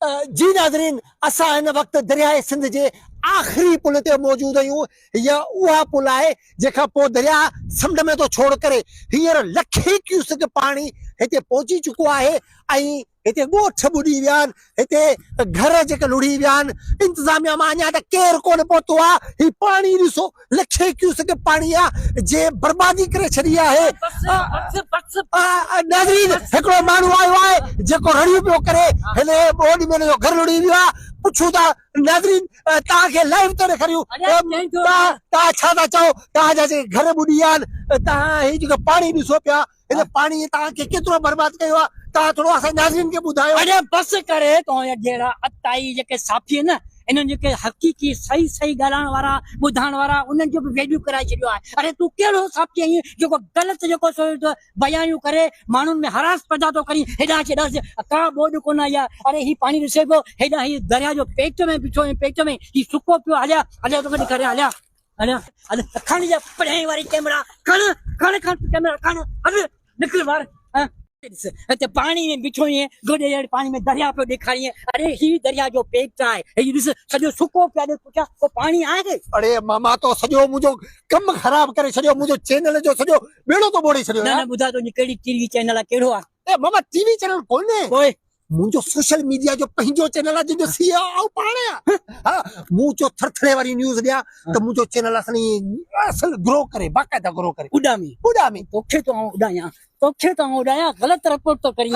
जी नाज़रीन, असां हिन वक़्तु दरियाए सिंध जे आख़िरी पुल ते मौजूद आहियूं। हीअ उहा पुल आहे जंहिंखां पोइ दरिया समुंड में थो छोड़ करे हींअर लखे क्यूसेक पाणी हिते पहुची चुको आहे ऐं हिते ॻोठ ॿुॾी विया आहिनि, हिते घर जेके लुड़ी विया आहिनि। इंतिज़ामिया मां अञा त केरु कोन पहुतो आहे। हीउ पाणी ॾिसो, लखे क्यूसेक पाणी आहे जे बर्बादी करे छॾी आहे। नाज़रीन, हिकिड़ो माण्हू आयो आहे जेको रड़ियूं पियो करे, हिन ॿोॾि में हिन जो घर लुड़ी वियो आहे। पुछूं था नाज़रीन, तव्हांखे लाइव थो ॾेखारियूं, तव्हां छा था चओ? तव्हांजा जेके घर ॿुॾी विया आहिनि, तव्हां हीउ जेको पाणी ॾिसो पिया, हिन पाणी तव्हांखे केतिरो बर्बाद कयो आहे, तव्हां थोरो असां नाज़रीन खे ॿुधायो। अरे बस करे तो जहिड़ा अताई जेके साथी न, इन्हनि जेके हक़ीक़ी सही सही ॻाल्हाइण वारा ॿुधाइण वारा, उन्हनि जो बि वैल्यू कराए छॾियो आहे। अरे तूं कहिड़ो साथी आहीं जेको ग़लति जेको बयानियूं करे माण्हुनि में हरास पैदा थो करी? हेॾां हेॾां का ॿोॾ कोन आई आहे। अरे ही पाणी ॾिसे पियो, हेॾां ही दरिया जो पेट में बीठो आहीं, पेट में ही सुको पियो। हलिया हलिया तोखे ॾेखारे, हलिया हलिया हल, खण जा पढ़ाई वारी कैमरा, खण खण खण कैमरा, खण हल निकिल ॿाहिरि। हिते पाणी में बीठो आहीं, गोॾे पाणी में दरिया पियो ॾेखारीं। अरे ही दरिया जो पेट आहे, हीउ ॾिस सॼो सुको पियो आहे। पुछा को पाणी आहे? अरे मामा तो सॼो मुंहिंजो कमु ख़राब करे छॾियो, मुंहिंजो चैनल जो सॼो ॿेड़ो तो ॿोड़े छॾियो। न ॿुधा तुंहिंजी कहिड़ी टीवी चैनल आहे, कहिड़ो आहे? ए मामा, टीवी चैनल कोन्हे, ओए मुंहिंजो सोशल मीडिया जो पंहिंजो चैनल आहे जंहिंजो सीओ आऊं पाण आहियां। हा, मूं चयो थरथरे वारी न्यूज़ ॾियां त मुंहिंजो चैनल असल ग्रो करे, बाक़ाइदा ग्रो करे। उॾामी उॾामी तोखे तो आऊं उॾायां, तोखे तो आऊं उॾायां, ग़लति रिपोर्ट तो करीं।